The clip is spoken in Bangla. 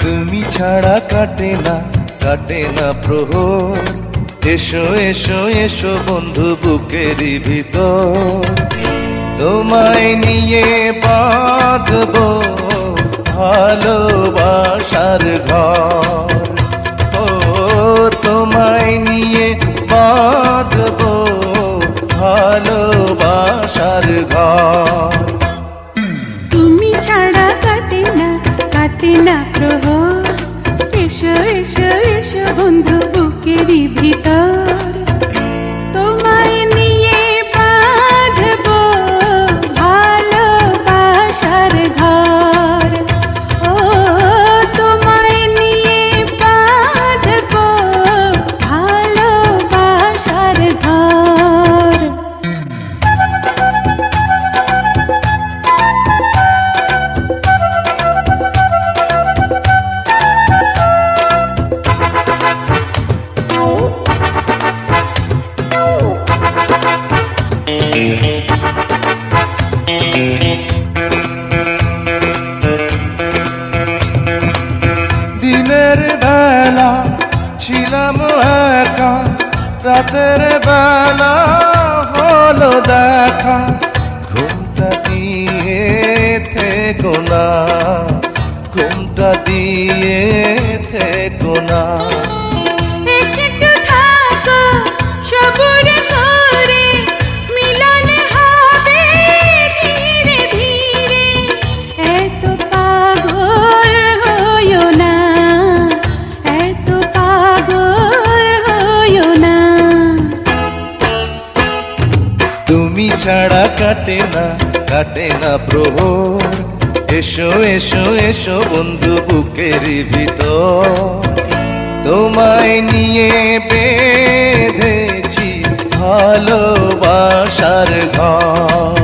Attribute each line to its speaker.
Speaker 1: তুমি ছাড়া কাটে না প্রহর, এসো এসো এসো বন্ধু বুকেরই ভিতর, তোমায় নিয়ে বাঁধবো ভালোবাসার ঘর। ও তোমায় নিয়ে বাঁধবো ভালোবাসার ঘর।
Speaker 2: তুমি ছাড়া কাটে না প্রহর, এসো এসো এসো বন্ধু বুকেরই ভিতর, তোমায় নিয়ে বাঁধবো ভালোবাসার ঘর। ও তোমায় নিয়ে বাঁধবো ভালোবাসার ঘর।
Speaker 1: দিনের বেলা ছিলাম একা, রাতের বেলা হলো দেখা, ঘুমটা দিয়ে থেকো না, ঘুমটা দিয়ে থেকো না।
Speaker 2: একটু থাকো সবুর করে, মিলন হবে ধীরে ধীরে, এত পাগল হইও না, এত পাগল হইও না।
Speaker 1: তুমি ছাড়া কাটে না প্রহর, এসো এসো এসো বন্ধু বুকেরই ভিতর, তোমায় নিয়ে বেঁধেছি ভালোবাসার ঘর।